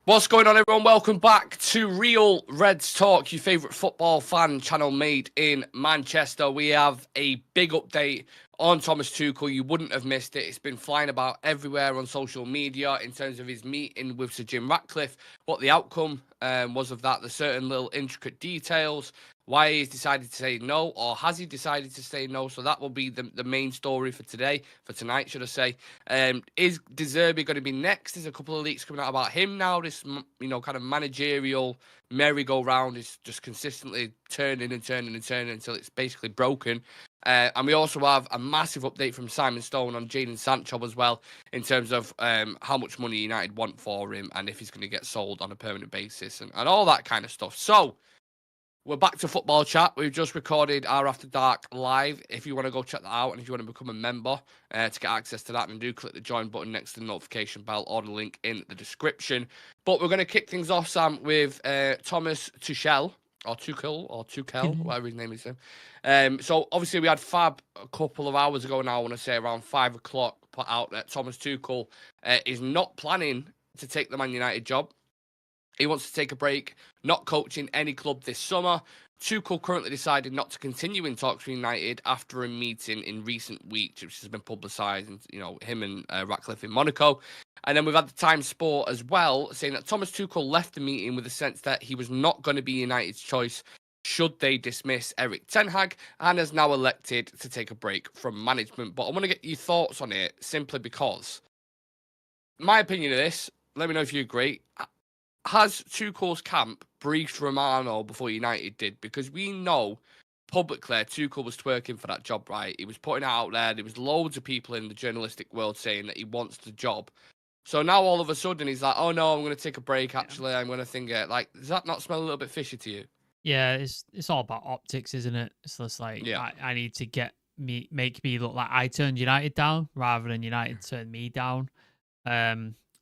What's going on, everyone? Welcome back to Real Reds Talk, your favourite football fan channel made in Manchester. We have a big update on Thomas Tuchel. You wouldn't have missed it. It's been flying about everywhere on social media in terms of his meeting with Sir Jim Ratcliffe, what the outcome was of that, the certain little intricate details, why he's decided to say no, or has he decided to say no? So that will be the main story for tonight, should I say. Is De Zerbi going to be next? There's a couple of leaks coming out about him now. This, kind of managerial merry-go-round is just consistently turning until it's basically broken. And we also have a massive update from Simon Stone on Jadon Sancho as well, in terms of how much money United want for him and if he's going to get sold on a permanent basis and all that kind of stuff. So, we're back to football chat. We've just recorded our After Dark live. If you want to go check that out and if you want to become a member to get access to that, then do click the join button next to the notification bell or the link in the description. But we're going to kick things off, Sam, with Thomas Tuchel, whatever his name is. So obviously we had Fab a couple of hours ago now, I want to say around 5 o'clock, put out that Thomas Tuchel is not planning to take the Man United job. He wants to take a break, not coaching any club this summer. Tuchel currently decided not to continue in talks with United after a meeting in recent weeks, which has been publicised, and him and Ratcliffe in Monaco. And then we've had the Times Sport as well, saying that Thomas Tuchel left the meeting with the sense that he was not going to be United's choice should they dismiss Erik ten Hag, and has now elected to take a break from management. But I want to get your thoughts on it, simply because my opinion of this, let me know if you agree. Has Tuchel's camp briefed Romano before United did? Because we know publicly Tuchel was twerking for that job, right? He was putting it out there. There was loads of people in the journalistic world saying that he wants the job. So now all of a sudden he's like, oh no, I'm going to take a break, actually. I'm going to think it. Like, does that not smell a little bit fishy to you? Yeah, it's all about optics, isn't it? It's just like, I need to make me look like I turned United down rather than United turned me down.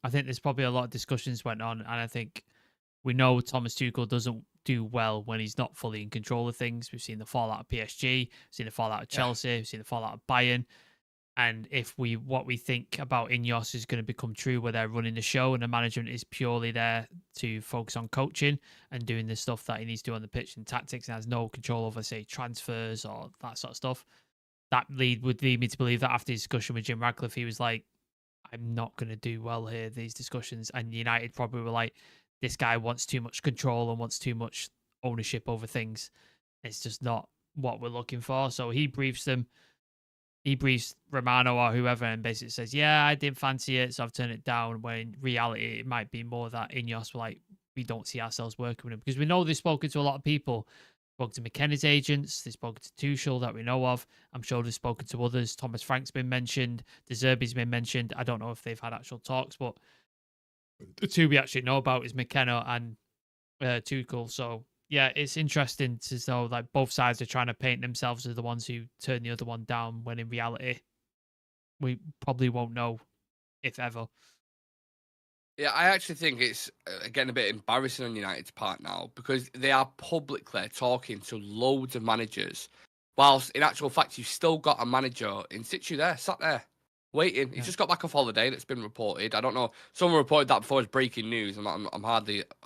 I think there's probably a lot of discussions went on, and I think we know Thomas Tuchel doesn't do well when he's not fully in control of things. We've seen the fallout of PSG, we've seen the fallout of Chelsea, we've seen the fallout of Bayern. And if what we think about Ineos is going to become true, where they're running the show and the management is purely there to focus on coaching and doing the stuff that he needs to do on the pitch and tactics, and has no control over, say, transfers or that sort of stuff, that would lead me to believe that after his discussion with Jim Ratcliffe, he was like, I'm not going to do well here, these discussions. And United probably were like, this guy wants too much control and wants too much ownership over things. It's just not what we're looking for. So he briefs them. He briefs Romano or whoever and basically says, yeah, I didn't fancy it, so I've turned it down. When in reality, it might be more that Ineos were like, we don't see ourselves working with him. Because we know they've spoken to a lot of people. Spoke to McKenna's agents, they've spoken to Tuchel that we know of. I'm sure they've spoken to others. Thomas Frank's been mentioned. De Zerbi's been mentioned. I don't know if they've had actual talks, but the two we actually know about is McKenna and Tuchel. So yeah, it's interesting to know like both sides are trying to paint themselves as the ones who turn the other one down, when in reality, we probably won't know, if ever. Yeah, I actually think it's getting a bit embarrassing on United's part now, because they are publicly talking to loads of managers, whilst in actual fact you've still got a manager in situ there, sat there, waiting. He's just got back off holiday, that's been reported. I don't know, someone reported that before as breaking news, and I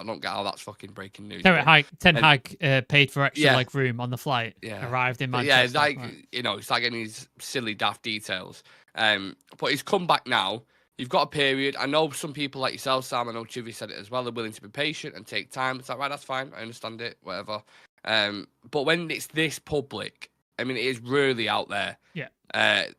don't get how that's fucking breaking news. Ten Hag paid for extra leg room on the flight, arrived in Manchester. Yeah, it's like, it's like getting these silly daft details. But he's come back now. You've got a period. I know some people like yourself, Sam, I know Chivy said it as well, they're willing to be patient and take time. It's like, right, that's fine. I understand it, whatever. But when it's this public, I mean, it is really out there. Yeah.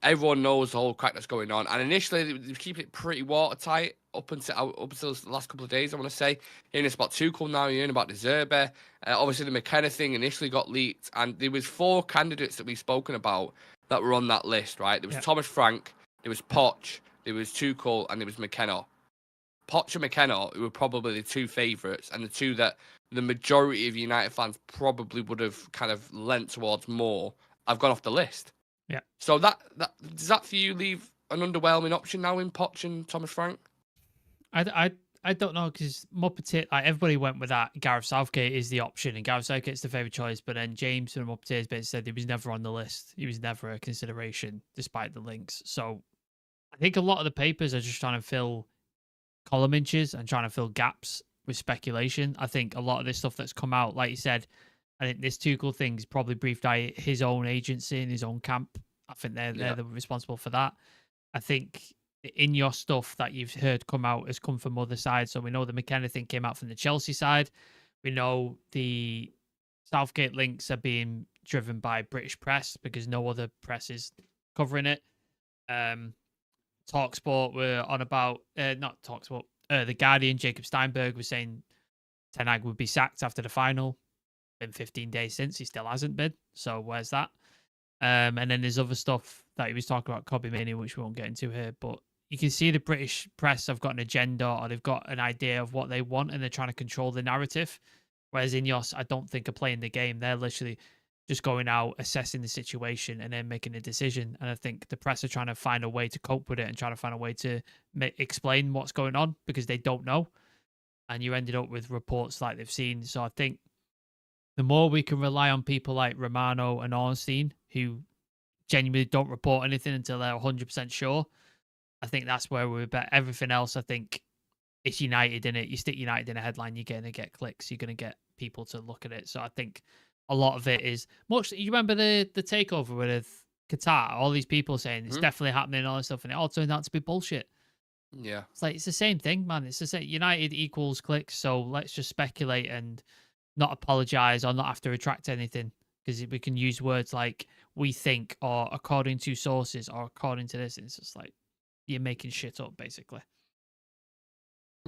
Everyone knows the whole crack that's going on. And initially, they keep it pretty watertight up until the last couple of days, I want to say. Hearing it's about Tuchel now, hearing about De Zerbi. Obviously, the McKenna thing initially got leaked. And there was 4 candidates that we've spoken about that were on that list, right? There was Thomas Frank, there was Poch, there was Tuchel, and there was McKenna. Poch and McKenna, who were probably the 2 favourites, and the 2 that the majority of United fans probably would have kind of lent towards more, have gone off the list. Yeah. So that does that for you leave an underwhelming option now in Poch and Thomas Frank? I don't know, because Muppeteer, like everybody went with that. Gareth Southgate is the option, and Gareth Southgate's the favourite choice. But then James from Muppeteer's bit said he was never on the list. He was never a consideration, despite the links. So I think a lot of the papers are just trying to fill column inches and trying to fill gaps with speculation. I think a lot of this stuff that's come out, like you said, I think this Tuchel thing is probably briefed by his own agency and his own camp. I think they're the responsible for that. I think in your stuff that you've heard come out has come from other sides. So we know the McKenna thing came out from the Chelsea side. We know the Southgate links are being driven by British press because no other press is covering it. Talksport were on about, not Talksport, The Guardian, Jacob Steinberg was saying Ten Hag would be sacked after the final. Been 15 days since, he still hasn't been. So where's that? And then there's other stuff that he was talking about, Cobby Mania, which we won't get into here. But you can see the British press have got an agenda or they've got an idea of what they want and they're trying to control the narrative. Whereas Ineos, I don't think are playing the game. They're literally just going out, assessing the situation and then making a decision. And I think the press are trying to find a way to cope with it and trying to find a way to explain what's going on because they don't know. And you ended up with reports like they've seen. So I think the more we can rely on people like Romano and Ornstein, who genuinely don't report anything until they're 100% sure, I think that's where we're better. Everything else, I think, it's United in it. You stick United in a headline, you're going to get clicks. You're going to get people to look at it. So I think a lot of it is much. You remember the takeover with Qatar? All these people saying it's definitely happening, and all this stuff, and it all turned out to be bullshit. Yeah, it's like it's the same thing, man. It's the same. United equals clicks. So let's just speculate and not apologize or not have to retract anything because we can use words like we think or according to sources or according to this. It's just like you're making shit up, basically.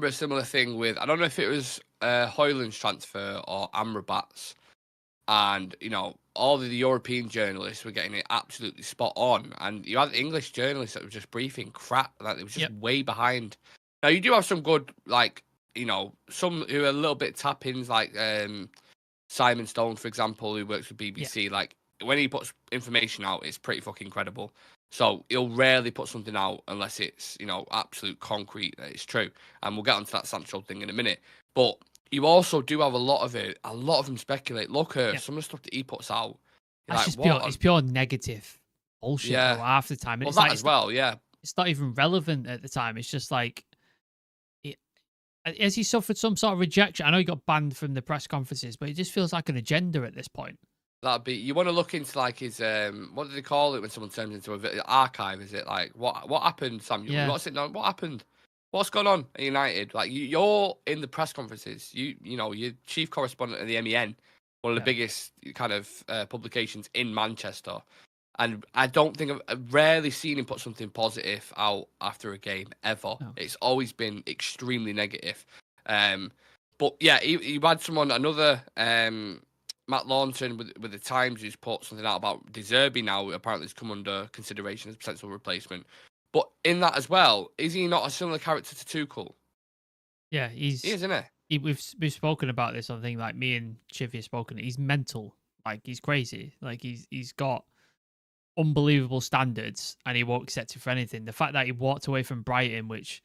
A similar thing with, I don't know if it was Hoyland's transfer or Amrabat's, and all the European journalists were getting it absolutely spot on, and you had English journalists that were just briefing crap, that it was just way behind. Now you do have some good, some who are a little bit tap-ins, like Simon Stone, for example, who works with BBC. Yeah. Like when he puts information out, it's pretty fucking credible. So he'll rarely put something out unless it's, absolute concrete that it's true. And we'll get onto that Sancho thing in a minute. But you also do have a lot of them speculate. Look at some of the stuff that he puts out. That's just it's pure negative bullshit half the time. Well, that as well, yeah. It's not even relevant at the time. It's just like, has he suffered some sort of rejection? I know he got banned from the press conferences, but it just feels like an agenda at this point. That'd be, you want to look into like his what do they call it when someone turns into a archive? Is it like what happened, Samuel? Yeah. What happened? What's going on at United? Like you're in the press conferences. You're chief correspondent of the MEN, one of the biggest kind of publications in Manchester, and I don't think I've rarely seen him put something positive out after a game ever. No. It's always been extremely negative. But yeah, you had another. Matt Launton with the Times, who's put something out about De Zerbi now, apparently has come under consideration as a potential replacement. But in that as well, is he not a similar character to Tuchel? Yeah, he is, isn't he? We've spoken about this on thing, like me and Chivy have spoken. He's mental, like he's crazy, like he's got unbelievable standards, and he won't accept it for anything. The fact that he walked away from Brighton, which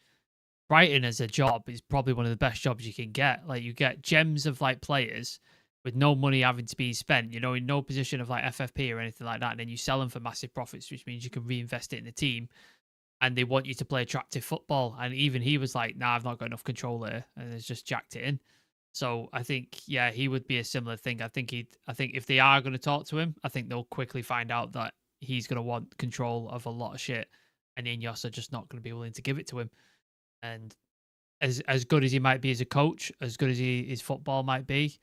Brighton as a job is probably one of the best jobs you can get. Like you get gems of like players with no money having to be spent, in no position of like FFP or anything like that. And then you sell them for massive profits, which means you can reinvest it in the team. And they want you to play attractive football. And even he was like, nah, I've not got enough control here. And has just jacked it in. So I think, yeah, he would be a similar thing. I think if they are going to talk to him, I think they'll quickly find out that he's going to want control of a lot of shit. And Ineos are just not going to be willing to give it to him. And as good as he might be as a coach, as good as his football might be,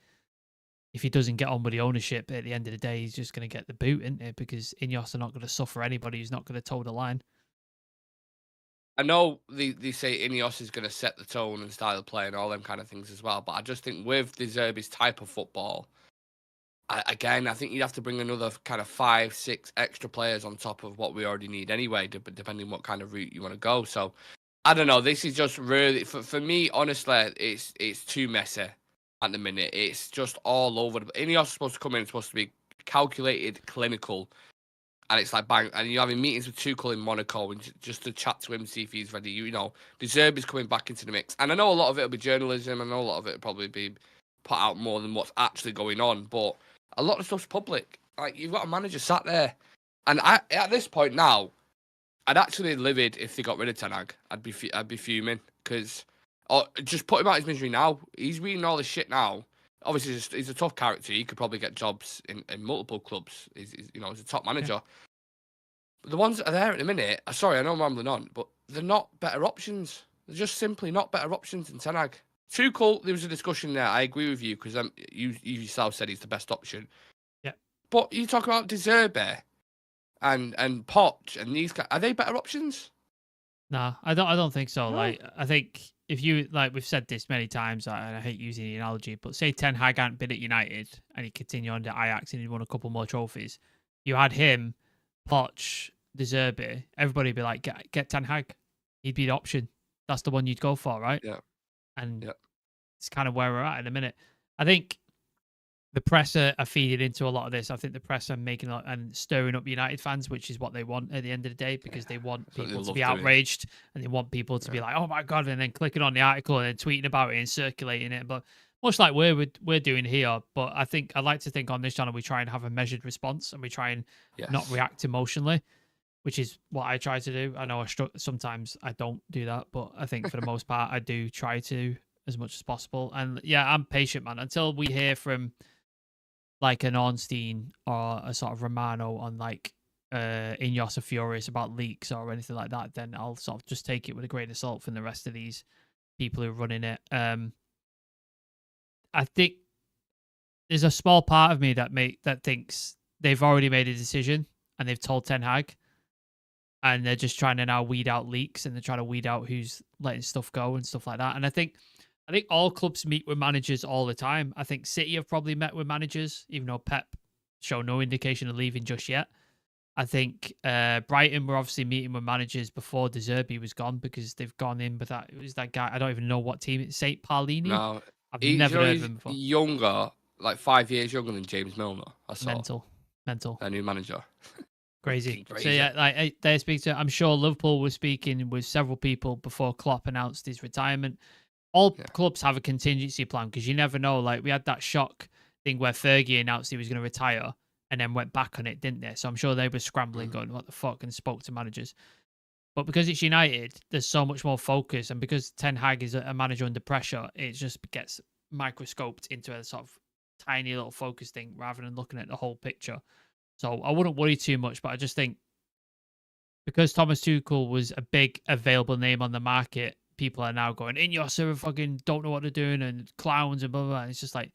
if he doesn't get on with the ownership at the end of the day, he's just going to get the boot, isn't it? Because Ineos are not going to suffer anybody who's not going to toe the line. I know they say Ineos is going to set the tone and style of play and all them kind of things as well, but I just think with De Zerbi's type of football, I think you'd have to bring another kind of 5-6 extra players on top of what we already need anyway, depending on what kind of route you want to go. So, I don't know. This is just really, for me, honestly, it's too messy. At the minute, it's just all over. Ineos is supposed to come in, it's supposed to be calculated, clinical, and it's like bang. And you're having meetings with Tuchel in Monaco and just to chat to him, see if he's ready. De Zerbi's coming back into the mix, and I know a lot of it will be journalism. I know a lot of it will probably be put out more than what's actually going on, but a lot of stuff's public. Like you've got a manager sat there, and at this point now, I'd actually livid if they got rid of Ten Hag. I'd be fuming because or just put him out of his misery now. He's reading all this shit now. Obviously, he's a tough character. He could probably get jobs in multiple clubs. He's a top manager. Yeah. But the ones that are there at the minute, sorry, I know I'm rambling on, but they're not better options. They're just simply not better options than Ten Hag. Tuchel, there was a discussion there. I agree with you because you yourself said he's the best option. Yeah. But you talk about De Zerbi and Poch and these guys. Are they better options? No, I don't think so. No. Like, I think if you, like, we've said this many times, and I hate using the analogy, but say Ten Hag hadn't been at United and he continued on to Ajax and he won a couple more trophies. You had him, Poch, De Zerbi, everybody would be like, get Ten Hag. He'd be the option. That's the one you'd go for, right? Yeah. And it's kind of where we're at in a minute. I think the press are feeding into a lot of this. I think the press are making a lot and stirring up United fans, which is what they want at the end of the day, because they want people to be outraged and they want people to be like, oh my God, and then clicking on the article and then tweeting about it and circulating it. But much like we're doing here, but I think I'd like to think on this channel we try and have a measured response and we try and not react emotionally, which is what I try to do. I know sometimes I don't do that, but I think for the most part I do try to as much as possible. And yeah, I'm patient, man. Until we hear from like an Ornstein or a sort of Romano on like Ineos or Furious about leaks or anything like that, then I'll sort of just take it with a grain of salt from the rest of these people who are running it. I think there's a small part of me that thinks they've already made a decision and they've told Ten Hag, and they're just trying to now weed out leaks and they're trying to weed out who's letting stuff go and stuff like that. And I think all clubs meet with managers all the time. I think City have probably met with managers, even though Pep showed no indication of leaving just yet. I think Brighton were obviously meeting with managers before De Zerbi was gone, because they've gone in with that. It was that guy. I don't even know what team it's. St. Paulini? No. I've never heard of him before. Younger, like 5 years younger than James Milner. I saw. Mental. Their new manager. Crazy. So yeah, like they speak to. I'm sure Liverpool was speaking with several people before Klopp announced his retirement. All clubs have a contingency plan, because you never know. Like, we had that shock thing where Fergie announced he was going to retire and then went back on it, didn't they? So I'm sure they were scrambling, going, what the fuck, and spoke to managers. But because it's United, there's so much more focus. And because Ten Hag is a manager under pressure, it just gets microscoped into a sort of tiny little focus thing rather than looking at the whole picture. So I wouldn't worry too much, but I just think because Thomas Tuchel was a big available name on the market, people are now going, Ineos are fucking don't know what they're doing and clowns and blah, blah, blah. And it's just like,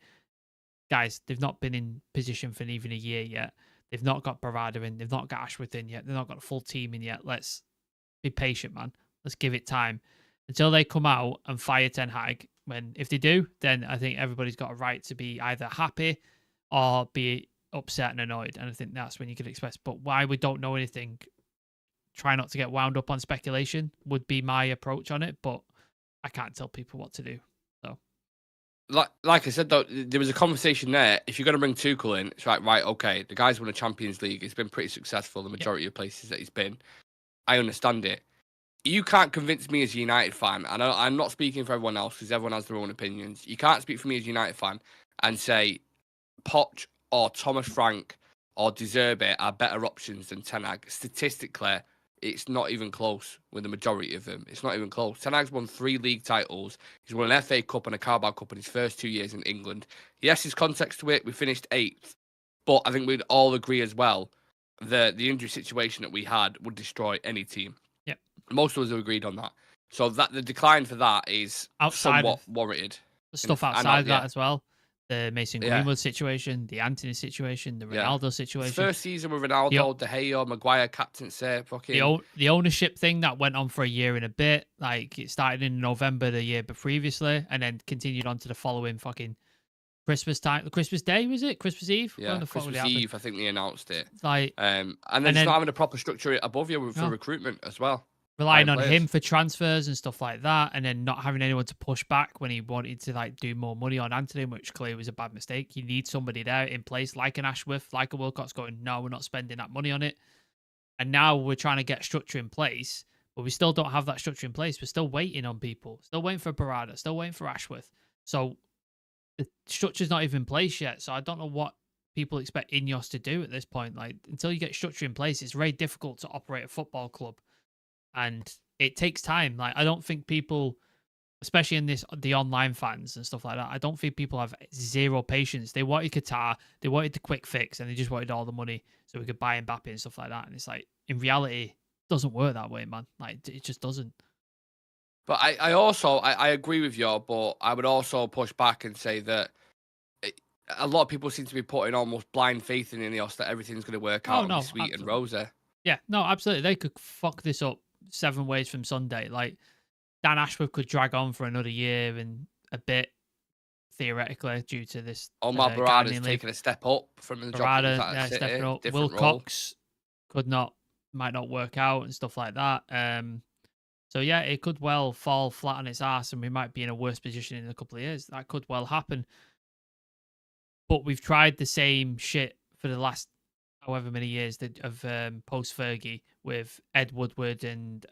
guys, they've not been in position for even a year yet. They've not got Barada in. They've not got Ashworth in yet. They've not got a full team in yet. Let's be patient, man. Let's give it time until they come out and fire Ten Hag. If they do, then I think everybody's got a right to be either happy or be upset and annoyed. And I think that's when you can express. But why we don't know anything, try not to get wound up on speculation would be my approach on it, but I can't tell people what to do. So, like I said, though, there was a conversation there. If you're going to bring Tuchel in, it's right, okay, the guy's won a Champions League. He's been pretty successful the majority of places that he's been. I understand it. You can't convince me as a United fan, and I'm not speaking for everyone else because everyone has their own opinions. You can't speak for me as a United fan and say Poch or Thomas Frank or De Zerbi are better options than Ten Hag. Statistically, it's not even close with the majority of them. It's not even close. Ten Hag's won 3 league titles. He's won an FA Cup and a Carabao Cup in his first 2 years in England. Yes, there's context to it. We finished 8th. But I think we'd all agree as well that the injury situation that we had would destroy any team. Yep. Most of us have agreed on that. So that the decline for that is somewhat warranted. The stuff outside of that as well. The Mason Greenwood situation, the Antony situation, the Ronaldo situation. First season with Ronaldo, De Gea, Maguire, captaincy, fucking... The ownership thing that went on for a year and a bit. Like, it started in November the year previously and then continued on to the following fucking Christmas time. Christmas Day, was it? Christmas Eve? Yeah, Christmas Eve, I think they announced it. Like, and then not having a proper structure above you for recruitment as well. Relying on him for transfers and stuff like that, and then not having anyone to push back when he wanted to like do more money on Antony, which clearly was a bad mistake. You need somebody there in place, like an Ashworth, like a Wilcox, going, no, we're not spending that money on it. And now we're trying to get structure in place, but we still don't have that structure in place. We're still waiting on people, still waiting for Barada, still waiting for Ashworth. So the structure's not even in place yet. So I don't know what people expect Ineos to do at this point. Like, until you get structure in place, it's very difficult to operate a football club. And it takes time. Like, I don't think people especially in the online fans and stuff like that. I don't think people have zero patience. They wanted Qatar, they wanted the quick fix, and they just wanted all the money so we could buy Mbappe and stuff like that. And it's like, in reality, it doesn't work that way, man. Like, it just doesn't. But I also agree with you, but I would also push back and say that a lot of people seem to be putting almost blind faith in Ineos that everything's going to work out and be sweet and rosy. Yeah, no, absolutely. They could fuck this up 7 ways from Sunday. Like, Dan Ashworth could drag on for another year and a bit, theoretically, due to this. Omar Barada's taking a step up from the job. Stepping up. Will Cox might not work out and stuff like that. So yeah, it could well fall flat on its ass, and we might be in a worse position in a couple of years. That could well happen. But we've tried the same shit for the last however many years of post Fergie with Ed Woodward and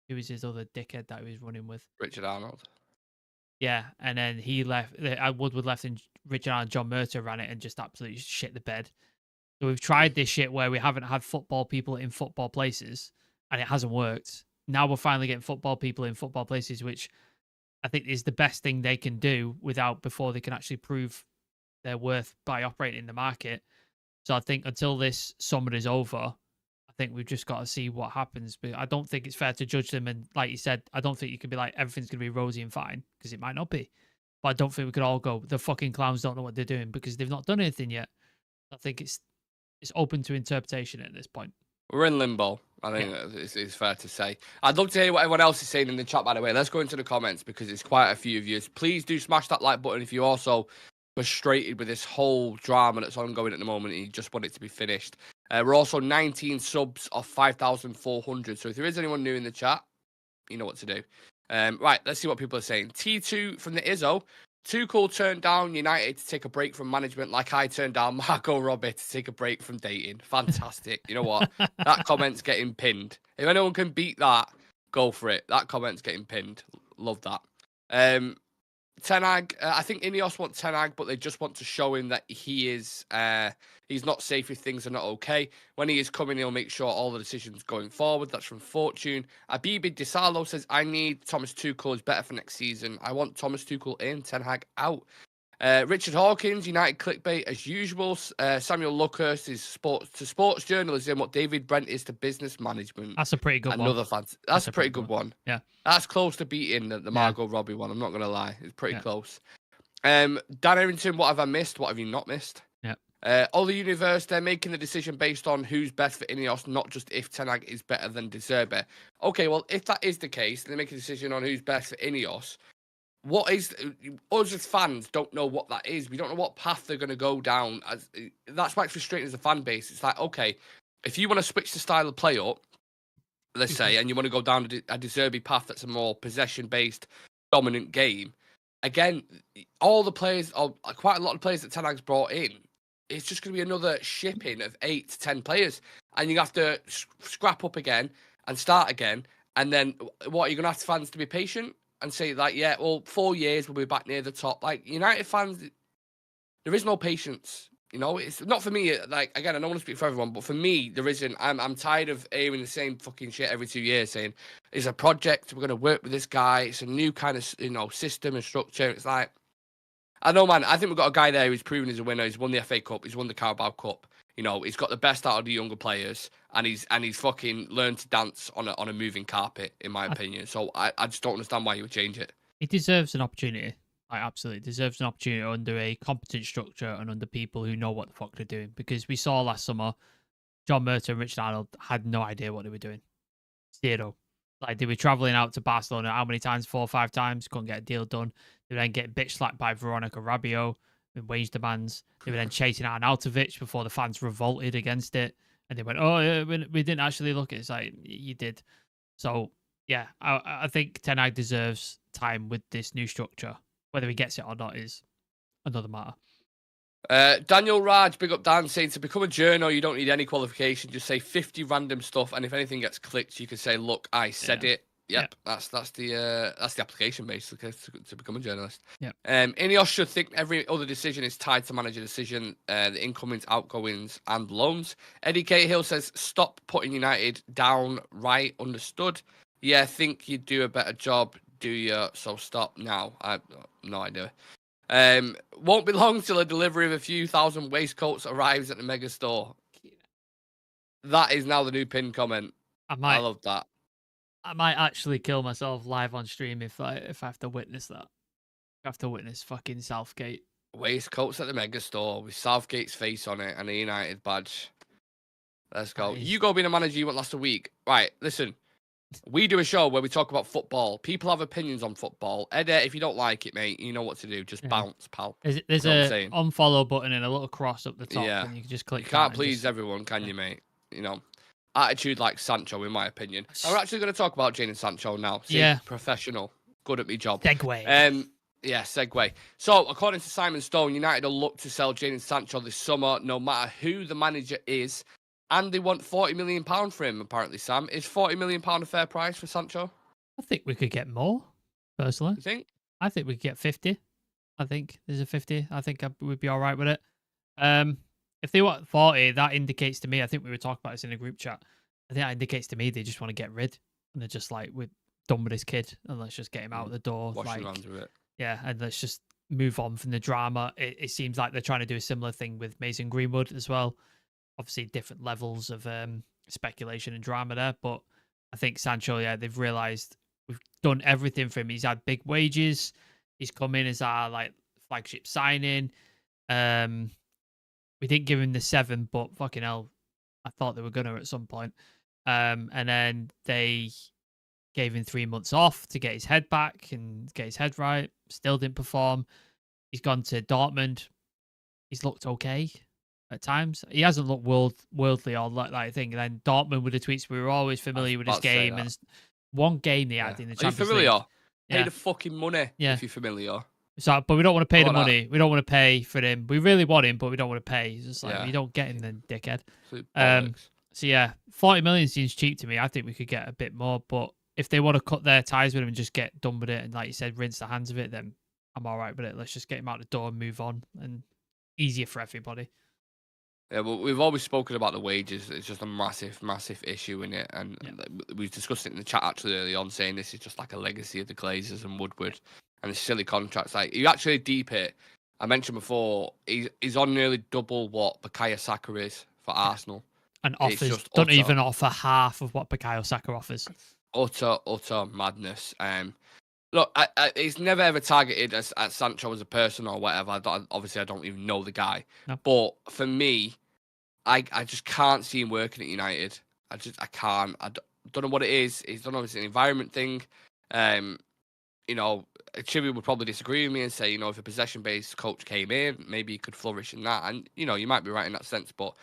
who was his other dickhead that he was running with? Richard Arnold. Yeah, and then he left. Woodward left, and Richard Arnold, John Murtaugh ran it and just absolutely shit the bed. So we've tried this shit where we haven't had football people in football places, and it hasn't worked. Now we're finally getting football people in football places, which I think is the best thing they can do before they can actually prove their worth by operating in the market. So I think until this summer is over, I think we've just got to see what happens. But I don't think it's fair to judge them. And like you said, I don't think you can be like, everything's going to be rosy and fine, because it might not be. But I don't think we could all go, the fucking clowns don't know what they're doing, because they've not done anything yet. I think it's open to interpretation at this point. We're in limbo, I think it's fair to say. I'd love to hear what everyone else is saying in the chat, by the way. Let's go into the comments, because it's quite a few of you. Please do smash that like button if you also frustrated with this whole drama that's ongoing at the moment and you just want it to be finished. We're also 19 subs of 5,400. So if there is anyone new in the chat, you know what to do. Right, let's see what people are saying. T2 from the Izzo. Tuchel turned down United to take a break from management like I turned down Margot Robbie to take a break from dating. Fantastic. You know what? That comment's getting pinned. If anyone can beat that, go for it. That comment's getting pinned. Love that. Ten Hag, I think Ineos want Ten Hag, but they just want to show him that he's not safe if things are not okay. When he is coming, he'll make sure all the decisions going forward. That's from Fortune. Abibi Disalo says, I need Thomas Tuchel is better for next season. I want Thomas Tuchel in, Ten Hag out. Richard Hawkins, United clickbait as usual. Samuel Luckhurst is sports journalism what David Brent is to business management. That's a pretty good one. That's a pretty good one. Yeah. That's close to beating the Margot Robbie one. I'm not going to lie. It's pretty close. Dan Errington, what have I missed? What have you not missed? Yeah. All the universe, they're making the decision based on who's best for Ineos, not just if Ten Hag is better than De Zerbi. Okay, well, if that is the case, they make a decision on who's best for Ineos. What is us as fans don't know what that is. We don't know what path they're going to go down. That's why it's frustrating as a fan base. It's like, okay, if you want to switch the style of play up, let's say, and you want to go down a De Zerbi path that's a more possession-based, dominant game, again, all the players, or quite a lot of players that Ten Hag's brought in, it's just going to be another shipping of 8 to 10 players, and you have to scrap up again and start again. And then what, you're going to ask fans to be patient and say, like, yeah, well, 4 years we'll be back near the top. Like, United fans, there is no patience. You know, it's not for me. Like, again, I don't want to speak for everyone, but for me, there isn't. I'm tired of hearing the same fucking shit every 2 years, saying it's a project. We're going to work with this guy. It's a new kind of, system and structure. It's like, I know, man. I think we've got a guy there who's proven he's a winner. He's won the FA Cup. He's won the Carabao Cup. You know, he's got the best out of the younger players, and he's fucking learned to dance on a moving carpet, in my opinion. So I just don't understand why you would change it. He deserves an opportunity. I absolutely deserves an opportunity under a competent structure and under people who know what the fuck they're doing. Because we saw last summer, John Murtaugh and Richard Arnold had no idea what they were doing. Zero. Like, they were travelling out to Barcelona how many times? 4 or 5 times. Couldn't get a deal done. They then get bitch slapped by Veronica Rabiot with wage demands. They were then chasing out Arnautovic before the fans revolted against it. And they went, oh, yeah, we didn't actually look at it. It's like, you did. So, yeah, I think Ten Hag deserves time with this new structure. Whether he gets it or not is another matter. Daniel Raj, big up Dan, saying to become a journo, you don't need any qualification. Just say 50 random stuff, and if anything gets clicked, you can say, "Look, I said it." Yep, that's the application basically to become a journalist. Yep. Ineos should think every other decision is tied to manager decision, the incomings, outgoings, and loans. Eddie Cahill says, "Stop putting United down." Right, understood. Yeah, think you'd do a better job do you? So stop now. I have no idea. Won't be long till a delivery of a few thousand waistcoats arrives at the mega store. That is now the new pinned comment. I love that. I might actually kill myself live on stream if I have to witness that. I have to witness fucking Southgate. Waistcoats at the mega store with Southgate's face on it and a United badge. Let's go. You go being a manager you went last week. Right, listen. We do a show where we talk about football. People have opinions on football. Edit, if you don't like it, mate, you know what to do. Just bounce, pal. There's a unfollow button and a little cross up the top, and you can just click. You can't please everyone, can you, mate? You know, attitude like Sancho, in my opinion. We're actually going to talk about Jadon Sancho now. See, professional, good at my job. Segue. Segue. So, according to Simon Stone, United will look to sell Jadon Sancho this summer, no matter who the manager is. And they want £40 million for him, apparently, Sam. Is £40 million a fair price for Sancho? I think we could get more, personally. You think? I think we could get 50. I think there's a 50. I think we'd be all right with it. If they want 40, that indicates to me, I think we were talking about this in a group chat, I think that indicates to me they just want to get rid. And they're just like, we're done with this kid, and let's just get him out the door. Washing hands with it. Yeah, and let's just move on from the drama. It seems like they're trying to do a similar thing with Mason Greenwood as well. Obviously, different levels of speculation and drama there, but I think Sancho, they've realised we've done everything for him. He's had big wages. He's come in as our flagship signing. We didn't give him the 7, but fucking hell, I thought they were gonna at some point. And then they gave him 3 months off to get his head back and get his head right. Still didn't perform. He's gone to Dortmund. He's looked okay at times. He hasn't looked worldly or like thing. And then Dortmund with the tweets, we were always familiar with his game. And one game they had in the Champions League. Are you familiar? Pay the fucking money if you're familiar. So, but we don't want to pay the money. We don't want to pay for him. We really want him, but we don't want to pay. It's just like, you don't get him then, dickhead. So yeah, 40 million seems cheap to me. I think we could get a bit more, but if they want to cut their ties with him and just get done with it and, like you said, rinse the hands of it, then I'm all right with it. Let's just get him out the door and move on, and easier for everybody. Yeah, well, we've always spoken about the wages. It's just a massive, massive issue in it. And we've discussed it in the chat actually early on, saying this is just like a legacy of the Glazers and Woodward and the silly contracts. Like, you actually deep it. I mentioned before, he's on nearly double what Bukayo Saka is for Arsenal. And offers don't even offer half of what Bukayo Saka offers. Utter madness. Look, he's never ever targeted at Sancho as a person or whatever. Obviously, I don't even know the guy. No. But for me, I just can't see him working at United. I can't. I don't know what it is. He's done obviously an environment thing. You know, Chibi would probably disagree with me and say, you know, if a possession-based coach came in, maybe he could flourish in that. And, you know, you might be right in that sense. But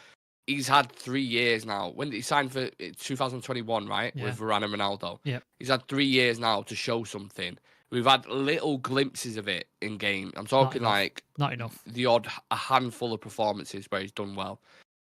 he's had 3 years now. When did he sign for 2021, right? Yeah. With Varane and Ronaldo. Yeah. He's had 3 years now to show something. We've had little glimpses of it in game. I'm talking not enough. A handful of performances where he's done well.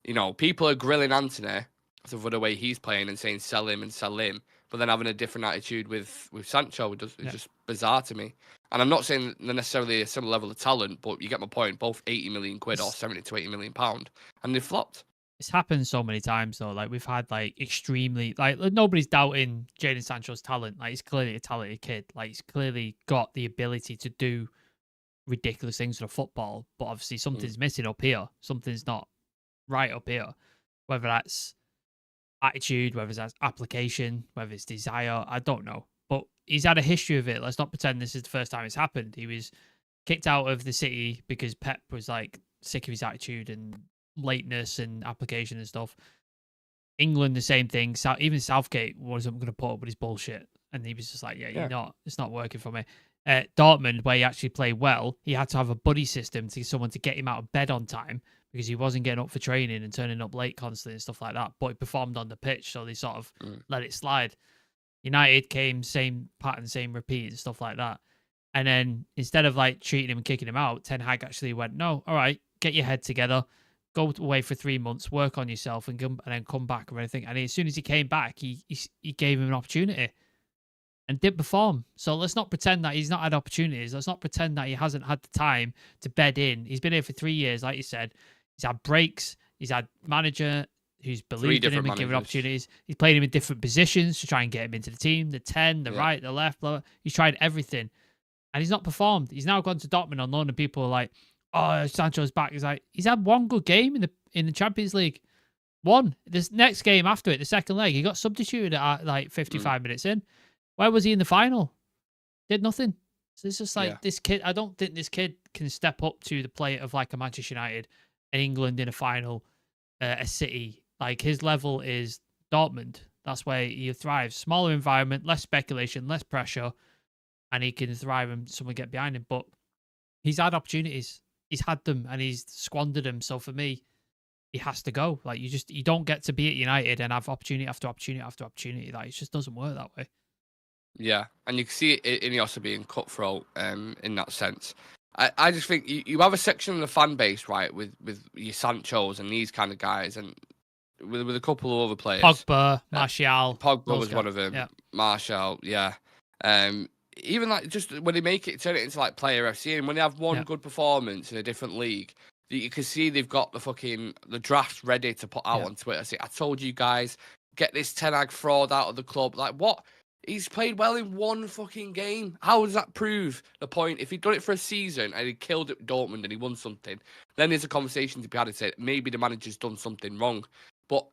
You know, people are grilling Anthony for the way he's playing and saying sell him, but then having a different attitude with Sancho. It's just bizarre to me. And I'm not saying they're necessarily a similar level of talent, but you get my point. Both 80 million quid or 70 to 80 million pound, and they flopped. It's happened so many times though. Like, we've had extremely nobody's doubting Jadon Sancho's talent. Like, he's clearly a talented kid. Like, he's clearly got the ability to do ridiculous things with football. But obviously something's missing up here. Something's not right up here. Whether that's attitude, whether that's application, whether it's desire, I don't know. But he's had a history of it. Let's not pretend this is the first time it's happened. He was kicked out of the City because Pep was sick of his attitude and lateness and application and stuff. England, the same thing. Even Southgate wasn't going to put up with his bullshit, and he was just like, "You're not. It's not working for me." Dortmund, where he actually played well, he had to have a buddy system to someone to get him out of bed on time because he wasn't getting up for training and turning up late constantly and stuff like that. But he performed on the pitch, so they sort of let it slide. United came, same pattern, same repeat and stuff like that. And then instead of treating him and kicking him out, Ten Hag actually went, "No, all right, get your head together. Go away for 3 months, work on yourself, and then come back or anything." And as soon as he came back, he gave him an opportunity and didn't perform. So let's not pretend that he's not had opportunities. Let's not pretend that he hasn't had the time to bed in. He's been here for 3 years, like you said. He's had breaks. He's had manager who's believed in him and given opportunities. He's played him in different positions to try and get him into the team. The 10, the right, the left, blah, blah. He's tried everything. And he's not performed. He's now gone to Dortmund on loan and people are like, oh, Sancho's back. He's like, he's had one good game in the Champions League. One. This next game after it, the second leg, he got substituted at like 55 minutes in. Where was he in the final? Did nothing. So it's just like this kid. I don't think this kid can step up to the plate of like a Manchester United, an England in a final, a City. Like his level is Dortmund. That's where he thrives. Smaller environment, less speculation, less pressure, and he can thrive and someone get behind him. But he's had opportunities. He's had them and he's squandered them. So for me, he has to go. Like you don't get to be at United and have opportunity after opportunity after opportunity. Like it just doesn't work that way. Yeah, and you can see it in Iniesta being cutthroat in that sense. I just think you have a section of the fan base, right, with your Sanchos and these kind of guys, and with a couple of other players. Pogba, Martial. Pogba was one of them. Yeah. Martial, yeah. Even like just when they turn it into like Player FC, and when they have one good performance in a different league, you can see they've got the drafts ready to put out on Twitter. Say, I told you guys, get this Ten Hag fraud out of the club. Like what? He's played well in one fucking game. How does that prove the point? If he'd done it for a season and he killed it with Dortmund and he won something, then there's a conversation to be had and say maybe the manager's done something wrong. But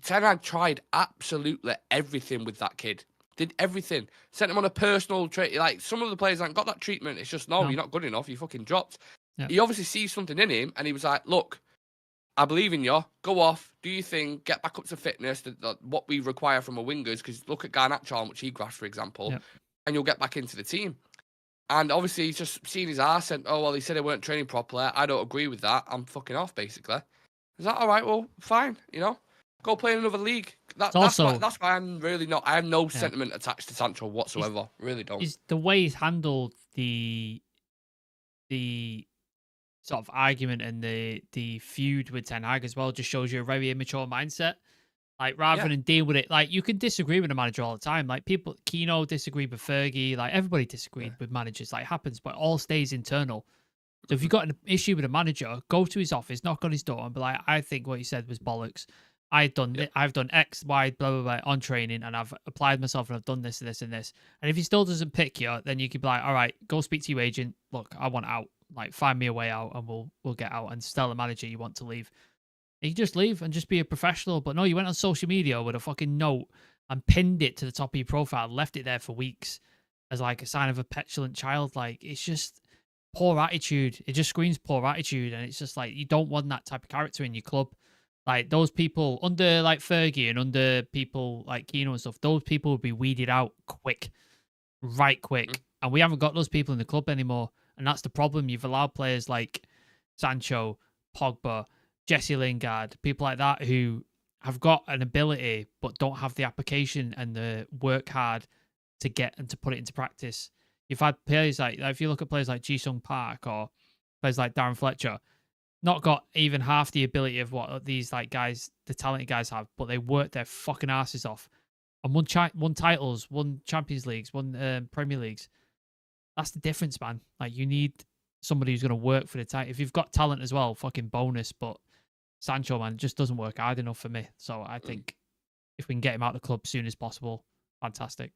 Ten Hag tried absolutely everything with that kid. Did everything. Sent him on a personal trade. Like some of the players haven't got that treatment. It's just, no, you're not good enough. You fucking dropped. Yeah. He obviously sees something in him and he was like, look, I believe in you. Go off, do your thing, get back up to fitness, what we require from a wingers. Because look at Garnacho, how much he grashed, for example, and you'll get back into the team. And obviously, he's just seen his ass and, oh, well, he said they weren't training properly. I don't agree with that. I'm fucking off, basically. Is that all right? Well, fine, Go play in another league. That's why I'm really not. I have no sentiment attached to Sancho whatsoever. Really don't. Is the way he's handled the sort of argument and the feud with Ten Hag as well just shows you a very immature mindset. Like rather than deal with it, like you can disagree with a manager all the time. Like Keno disagreed with Fergie. Like everybody disagreed with managers. Like it happens, but it all stays internal. So if you've got an issue with a manager, go to his office, knock on his door, and be like, I think what you said was bollocks. I've done X, Y, blah, blah, blah on training, and I've applied myself, and I've done this, and this, and this. And if he still doesn't pick you, then you could be like, all right, go speak to your agent. Look, I want out. Like, find me a way out, and we'll get out. And tell the manager you want to leave. And you just leave and just be a professional. But no, you went on social media with a fucking note and pinned it to the top of your profile, left it there for weeks as like a sign of a petulant child. Like, it's just poor attitude. It just screams poor attitude, and it's just like you don't want that type of character in your club. Like those people under like Fergie and under people like Keno and stuff, those people would be weeded out quick. And we haven't got those people in the club anymore. And that's the problem. You've allowed players like Sancho, Pogba, Jesse Lingard, people like that who have got an ability but don't have the application and the work hard to get and to put it into practice. You've had players like, if you look at players like Ji-sung Park or players like Darren Fletcher, not got even half the ability of what these like guys, the talented guys have, but they work their fucking asses off and won titles, won Champions Leagues, won Premier Leagues. That's the difference, man. Like you need somebody who's going to work for the title. If you've got talent as well, fucking bonus. But Sancho, man, just doesn't work hard enough for me. So I think if we can get him out of the club as soon as possible, fantastic.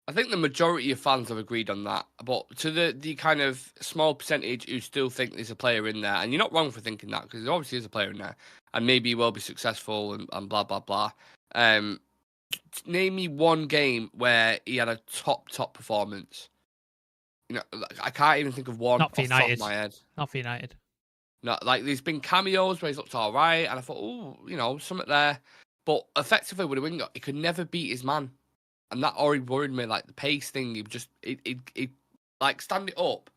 I think the majority of fans have agreed on that, but to the kind of small percentage who still think there's a player in there, and you're not wrong for thinking that, because there obviously is a player in there, and maybe he will be successful and blah, blah, blah. Name me one game where he had a top performance. I can't even think of one off the top of my head. Not for United. No, like there's been cameos where he's looked all right, and I thought, something there. But effectively with a winger, he could never beat his man. And that already worried me, like the pace thing. He just, it like stand it up,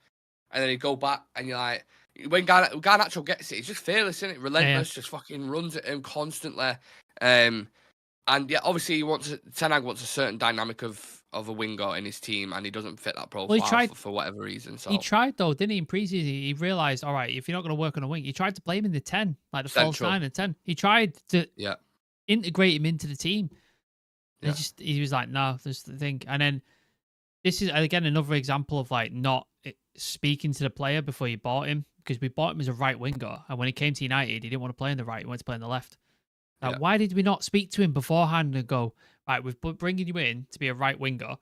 and then he'd go back, and you're like, when Garnacho gets it, he's just fearless, isn't it? Relentless, just fucking runs at him constantly. And yeah, obviously Ten Hag wants a certain dynamic of a winger in his team, and he doesn't fit that profile well, he tried, for whatever reason. So he tried though, didn't he? In pre-season, he realised, all right, if you're not going to work on a wing, he tried to play him in the 10, like the false 9 and 10. He tried to integrate him into the team. Yeah. He was like, no, this is the thing. And then this is, again, another example of like not speaking to the player before you bought him, because we bought him as a right winger. And when he came to United, he didn't want to play on the right. He wanted to play on the left. Like, why did we not speak to him beforehand and go, right, we're bringing you in to be a right winger.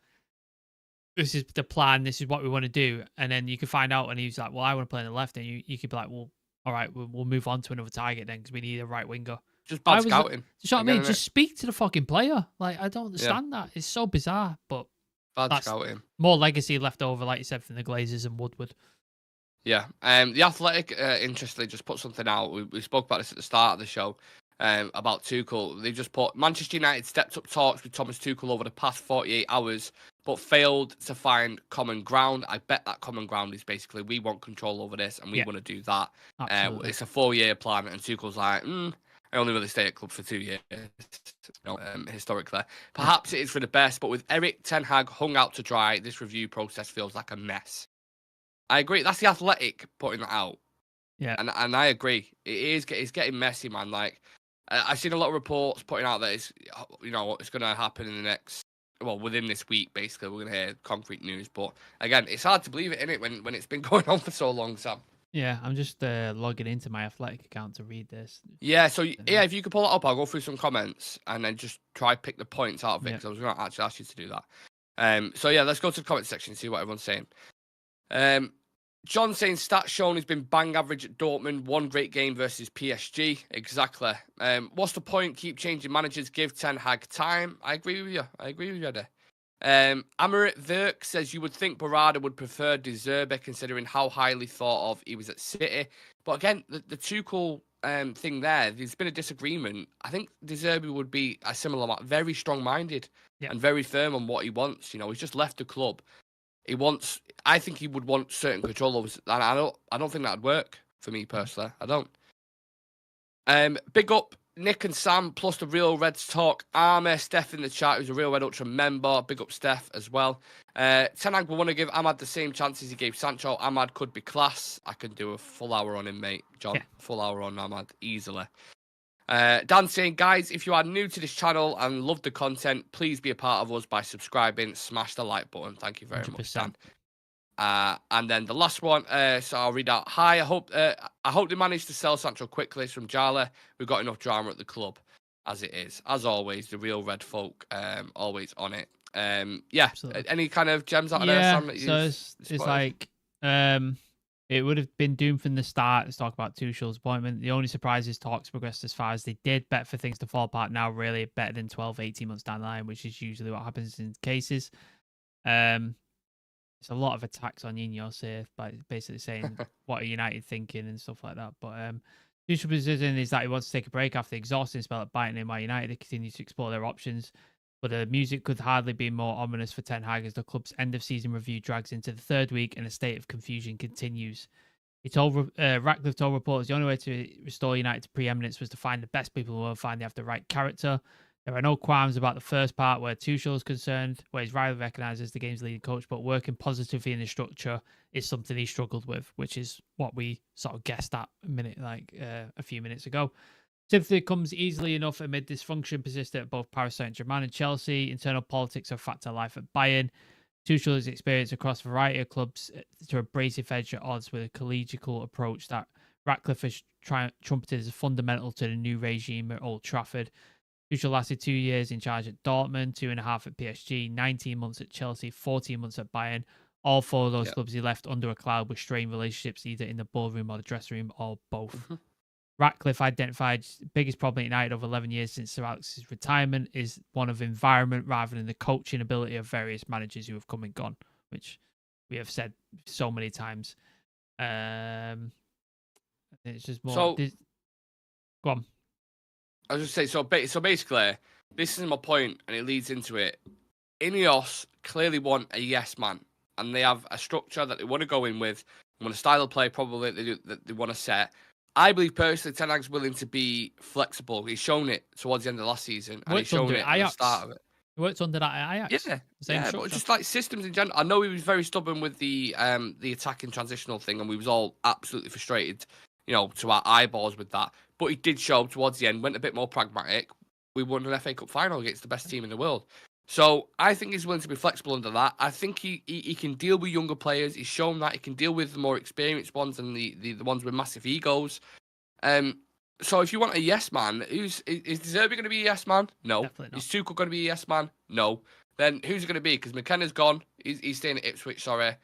This is the plan. This is what we want to do. And then you can find out, and he's like, well, I want to play on the left. And you could be like, well, all right, we'll move on to another target then because we need a right winger. Just bad scouting. You know what I mean? Just speak to the fucking player. Like, I don't understand that. It's so bizarre, but bad scouting. More legacy left over, like you said, from the Glazers and Woodward. Yeah. The Athletic, interestingly, just put something out. We spoke about this at the start of the show about Tuchel. They just put Manchester United stepped up talks with Thomas Tuchel over the past 48 hours, but failed to find common ground. I bet that common ground is basically we want control over this and we want to do that. It's a 4-year plan, and Tuchel's like, I only really stay at club for 2 years, historically. Perhaps it is for the best, but with Erik ten Hag hung out to dry, this review process feels like a mess. I agree. That's the Athletic putting that out. Yeah. And I agree. It's getting messy, man. Like, I've seen a lot of reports putting out that it's going to happen in the next, within this week, basically. We're going to hear concrete news. But again, it's hard to believe it, isn't it, when it's been going on for so long, Sam? Yeah, I'm just logging into my Athletic account to read this. Yeah, so if you could pull it up, I'll go through some comments and then just try pick the points out of it, because I was going to actually ask you to do that. So yeah, let's go to the comment section and see what everyone's saying. John saying stats shown has been bang average at Dortmund. One great game versus PSG. Exactly. What's the point? Keep changing managers. Give Ten Hag time. I agree with you, Eddie. Amarit Verk says you would think Barada would prefer De Zerbi considering how highly thought of he was at City. But again, the Tuchel thing there's been a disagreement. I think De Zerbi would be a similar, very strong-minded and very firm on what he wants. He's just left the club. I think he would want certain control over, and I don't think that'd work for me personally. I don't. Big up Nick and Sam, plus the Real Reds talk. Armour, Steph in the chat, who's a Real Red Ultra member. Big up Steph as well. Ten Hag will want to give Ahmad the same chances he gave Sancho. Ahmad could be class. I can do a full hour on him, mate. John, full hour on Ahmad, easily. Dan saying, guys, if you are new to this channel and love the content, please be a part of us by subscribing. Smash the like button. Thank you very 100%. much, Dan. And then the last one, so I'll read out. Hi, I hope they managed to sell Sancho quickly. It's from Jala. We've got enough drama at the club as it is. As always, the Real Red folk, always on it. Absolutely. Any kind of gems out of there, Sam? It's like, it would have been doomed from the start. Let's talk about Tuchel's appointment. The only surprise is talks progressed as far as they did. Bet for things to fall apart now, really better than 12, 18 months down the line, which is usually what happens in cases. It's a lot of attacks on Ineos here, by basically saying what are United thinking and stuff like that. But Tuchel's position is that he wants to take a break after the exhausting spell at Bayern and United. They continue to explore their options. But the music could hardly be more ominous for Ten Hag as the club's end-of-season review drags into the third week and a state of confusion continues. He told Ratcliffe told reporters the only way to restore United to preeminence was to find the best people who will find they have the right character. There are no qualms about the first part where Tuchel is concerned, where he's rightly recognised as the game's leading coach, but working positively in the structure is something he struggled with, which is what we sort of guessed at a few minutes ago. Sympathy comes easily enough amid dysfunction persistent at both Paris Saint-Germain and Chelsea. Internal politics are a factor of life at Bayern. Tuchel's experience across a variety of clubs to abrasive edge at odds with a collegial approach that Ratcliffe has trumpeted as fundamental to the new regime at Old Trafford. Tuchel lasted 2 years in charge at Dortmund, 2.5 at PSG, 19 months at Chelsea, 14 months at Bayern. All four of those clubs he left under a cloud with strained relationships either in the ballroom or the dressing room or both. Mm-hmm. Ratcliffe identified the biggest problem at United over 11 years since Sir Alex's retirement is one of environment rather than the coaching ability of various managers who have come and gone, which we have said so many times. It's just more... Go on. I was just saying, so basically, this is my point, and it leads into it. Ineos clearly want a yes man, and they have a structure that they want to go in with, they want a style of play probably that they want to set. I believe personally Ten Hag's willing to be flexible. He's shown it towards the end of last season, and he's shown it at the start of it. He worked under that at Ajax. Yeah, but just like systems in general. I know he was very stubborn with the attacking transitional thing, and we was all absolutely frustrated, to our eyeballs with that. But he did show towards the end, went a bit more pragmatic. We won an FA Cup final against the best team in the world. So I think he's willing to be flexible under that. I think he can deal with younger players. He's shown that he can deal with the more experienced ones and the ones with massive egos. So if you want a yes man, is De Zerbi going to be a yes man? No. Definitely not. Is Tuchel going to be a yes man? No. Then who's it going to be? Because McKenna's gone. He's staying at Ipswich, sorry.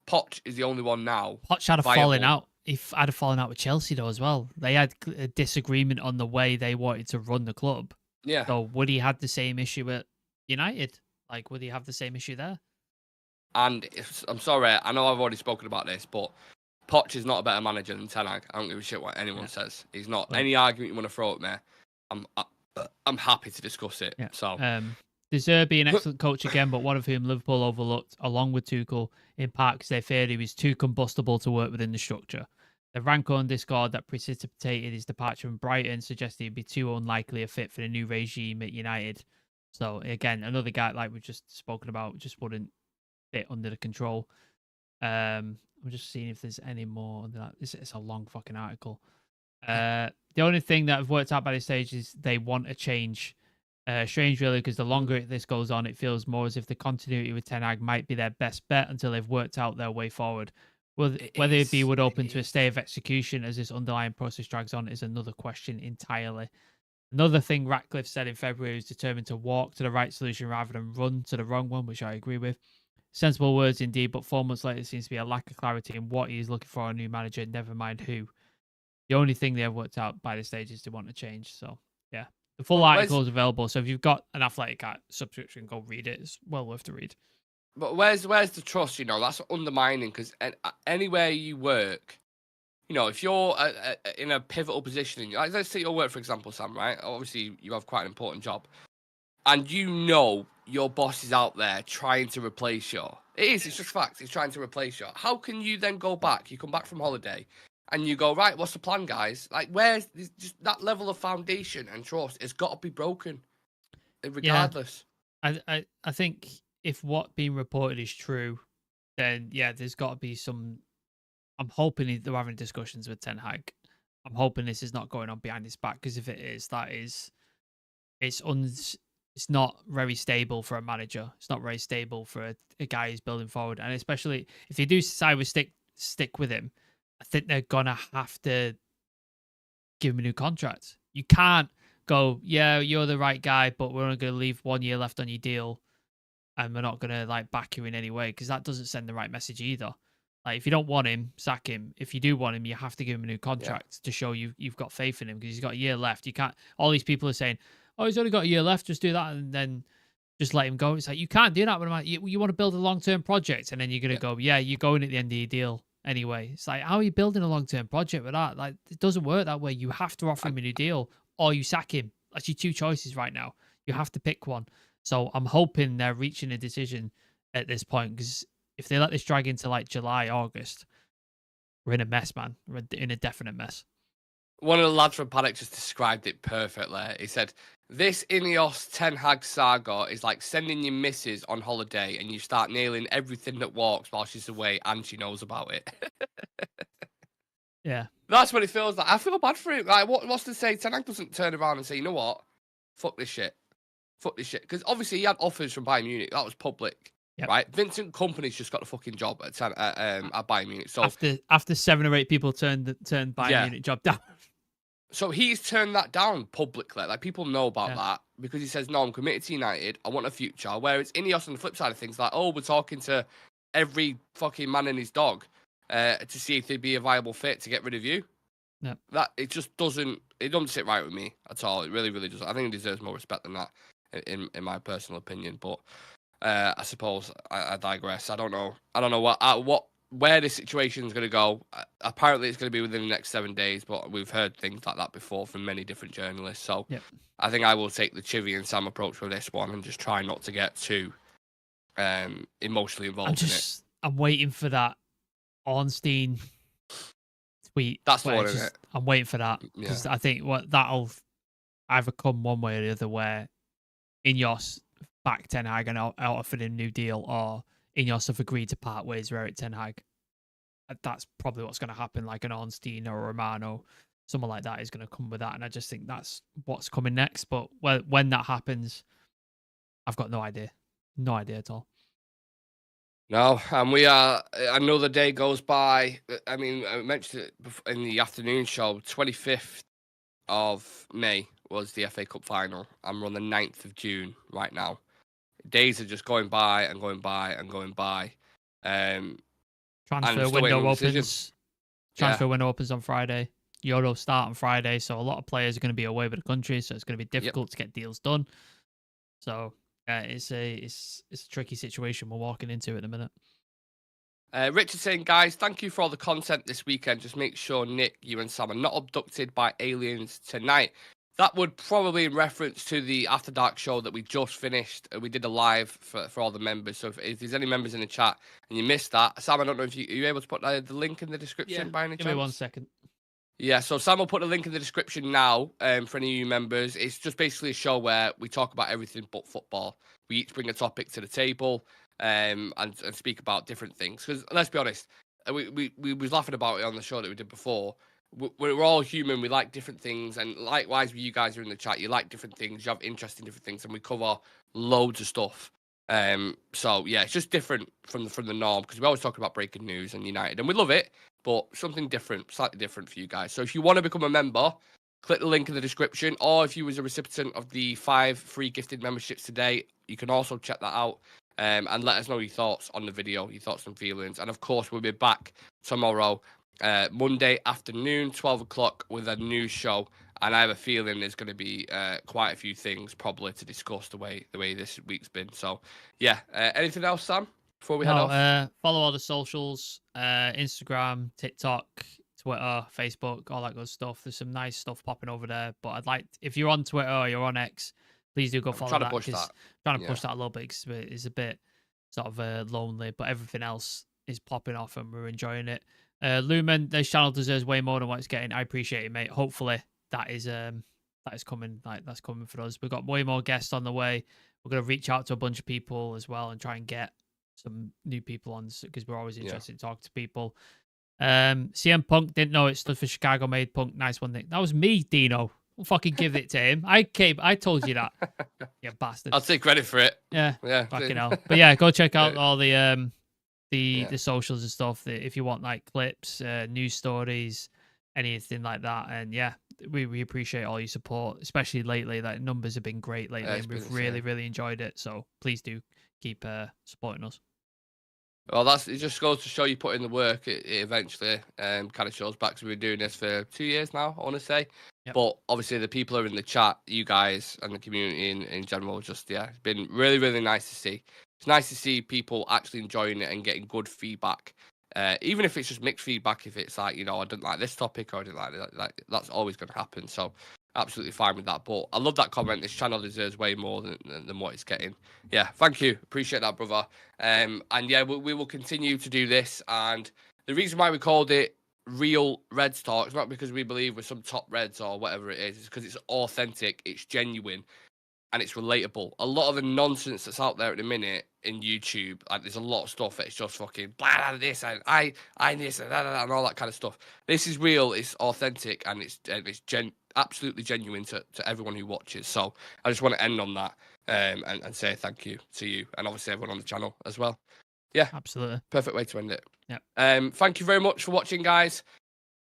Poch is the only one now. Poch had a falling out. He had a falling out with Chelsea, though, as well. They had a disagreement on the way they wanted to run the club. Yeah. So would he have the same issue at United? Like, would he have the same issue there? And I'm sorry, I know I've already spoken about this, but Poch is not a better manager than Ten Hag. I don't give a shit what anyone says. He's not. Right. Any argument you want to throw at me, I'm happy to discuss it. Yeah. So, De Zerbi, an excellent coach again, but one of whom Liverpool overlooked, along with Tuchel, in part because they feared he was too combustible to work within the structure. The rancor and discord that precipitated his departure from Brighton suggested he'd be too unlikely a fit for the new regime at United. So again, another guy like we've just spoken about just wouldn't fit under the control. I'm just seeing if there's any more. It's a long fucking article. The only thing that I've worked out by this stage is they want a change. Strange, really, because the longer this goes on, it feels more as if the continuity with Ten Hag might be their best bet until they've worked out their way forward. Whether it be open to a stay of execution as this underlying process drags on is another question entirely. Another thing Ratcliffe said in February was determined to walk to the right solution rather than run to the wrong one, which I agree with. Sensible words indeed, but 4 months later, there seems to be a lack of clarity in what he is looking for a new manager, never mind who. The only thing they have worked out by this stage is they want to change. So, yeah. The full article is available, so if you've got an Athletic subscription, go read it. It's well worth the read. But where's the trust? You know, that's undermining, because anywhere you work, you know, if you're in a pivotal position, like let's say your work, for example, Sam, right? Obviously, you have quite an important job, and you know your boss is out there trying to replace you. It's just facts. He's trying to replace you. How can you then go back? You come back from holiday, and you go, right, what's the plan, guys? Like, where's just that level of foundation and trust? It's got to be broken, regardless. Yeah. I think if what being reported is true, then yeah, there's got to be some. I'm hoping they're having discussions with Ten Hag. I'm hoping this is not going on behind his back, because if it is, it's not very stable for a manager. It's not very stable for a guy who's building forward, and especially if they do decide to stick with him, I think they're gonna have to give him a new contract. You can't go, yeah, you're the right guy, but we're only going to leave 1 year left on your deal, and we're not going to like back you in any way, because that doesn't send the right message either. Like, if you don't want him, sack him. If you do want him, you have to give him a new contract to show you've got faith in him, because he's got a year left. You can't. All these people are saying, "Oh, he's only got a year left. Just do that, and then just let him go." It's like, you can't do that. When I'm like, you want to build a long-term project, and then you're going to go, "Yeah, you're going at the end of your deal anyway." It's like, how are you building a long-term project with that? Like, it doesn't work that way. You have to offer him a new deal, or you sack him. That's your two choices right now. You have to pick one. So I'm hoping they're reaching a decision at this point, because if they let this drag into like July, August, we're in a mess, man. We're in a definite mess. One of the lads from Paddock just described it perfectly. He said, this Ineos Ten Hag saga is like sending your missus on holiday and you start nailing everything that walks while she's away and she knows about it. Yeah. That's what it feels like. I feel bad for him. Like, what's to say? Ten Hag doesn't turn around and say, you know what? Fuck this shit. Fuck this shit. Because obviously he had offers from Bayern Munich. That was public. Yep. Right? Vincent Kompany's just got the fucking job at Bayern Munich. So after 7 or 8 people turned Bayern Munich job down. So he's turned that down publicly. Like, people know about that, because he says, no, I'm committed to United. I want a future. Whereas Ineos on the flip side of things, like, oh, we're talking to every fucking man and his dog to see if they'd be a viable fit to get rid of you. Yep. That it just doesn't sit right with me at all. It really, really doesn't. I think he deserves more respect than that, in my personal opinion. But I suppose I digress. I don't know where this situation is going to go. Apparently, it's going to be within the next 7 days, but we've heard things like that before from many different journalists. So I think I will take the Chivy and Sam approach with this one and just try not to get too emotionally involved in it. I'm waiting for that Ornstein tweet. That's the one, isn't it? I'm waiting for that, because I think that'll either come one way or the other, where Ineos back Ten Hag and offered him a new deal, or Ineos have agreed to part ways with Eric Ten Hag. That's probably what's going to happen, like an Ornstein or a Romano. Someone like that is going to come with that, and I just think that's what's coming next. But when that happens, I've got no idea. No idea at all. No, and we are, another day goes by. I mean, I mentioned it in the afternoon show, 25th of May was the FA Cup final, and we're on the 9th of June right now. Days are just going by and going by and going by. Transfer window opens. Transfer window opens on Friday. Euro start on Friday, so a lot of players are going to be away with the country, so it's going to be difficult to get deals done. So it's a tricky situation we're walking into at the minute. Richard saying, guys, thank you for all the content this weekend. Just make sure Nick, you and Sam are not abducted by aliens tonight. That would probably in reference to the After Dark show that we just finished. We did a live for all the members. So if there's any members in the chat and you missed that, Sam, I don't know if are you able to put the link in the description by any chance? Give me 1 second. Yeah, so Sam will put the link in the description now for any of you members. It's just basically a show where we talk about everything but football. We each bring a topic to the table and speak about different things. Because let's be honest, we was laughing about it on the show that we did before. We're all human. We like different things, and likewise, when you guys are in the chat, you like different things. You have interest in different things, and we cover loads of stuff. So yeah, it's just different from the norm because we always talk about breaking news and United, and we love it, but something different, slightly different for you guys. So if you want to become a member, click the link in the description, or if you was a recipient of the 5 free gifted memberships today, you can also check that out. And let us know your thoughts on the video, your thoughts and feelings, and of course we'll be back tomorrow. Monday afternoon, 12 o'clock, with a new show, and I have a feeling there's going to be quite a few things probably to discuss the way this week's been. So, yeah. Anything else, Sam? Before we head off, follow all the socials: Instagram, TikTok, Twitter, Facebook, all that good stuff. There's some nice stuff popping over there. But I'd like, if you're on Twitter or you're on X, please do go follow that. Trying to push that a little bit because it's a bit sort of lonely, but everything else is popping off and we're enjoying it. Lumen, this channel deserves way more than what it's getting. I appreciate it, mate. Hopefully that is coming. That's coming for us. We've got way more guests on the way. We're gonna reach out to a bunch of people as well and try and get some new people on because we're always interested in talking to people. CM Punk didn't know it stood for Chicago Made Punk. Nice one, Nick. That was me, Dino. I'll fucking give it to him. I told you that. You bastard. I'll take credit for it. Yeah. Fucking hell. But yeah, go check out all the socials and stuff if you want like clips, news stories, anything like that. And yeah, we appreciate all your support, especially lately. Like numbers have been great lately, and we've really enjoyed it. So please do keep supporting us. Well, it just goes to show you put in the work. It eventually kind of shows back. So we've been doing this for 2 years now, I want to say. Yep. But obviously the people who are in the chat, you guys and the community in general, just it's been really nice to see. It's nice to see people actually enjoying it and getting good feedback. Even if it's just mixed feedback, if it's like, I didn't like this topic or I didn't like it, like that's always going to happen. So absolutely fine with that. But I love that comment. This channel deserves way more than what it's getting. Yeah, thank you. Appreciate that, brother. And yeah, we will continue to do this. And the reason why we called it Real Reds Talk is not because we believe we're some top Reds or whatever it is. It's because it's authentic, it's genuine, and it's relatable. A lot of the nonsense that's out there at the minute in YouTube, like there's a lot of stuff that's just fucking blah, blah, this and I this and that and all that kind of stuff. This is real, it's authentic, and it's absolutely genuine to everyone who watches. So I just want to end on that and say thank you to you and obviously everyone on the channel as well. Yeah, absolutely. Perfect way to end it. Yeah. Thank you very much for watching, guys.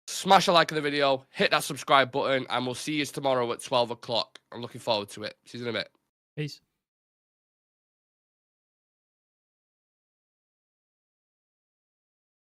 Smash a like on the video, hit that subscribe button, and we'll see you tomorrow at 12 o'clock. I'm looking forward to it. See you in a bit. Peace.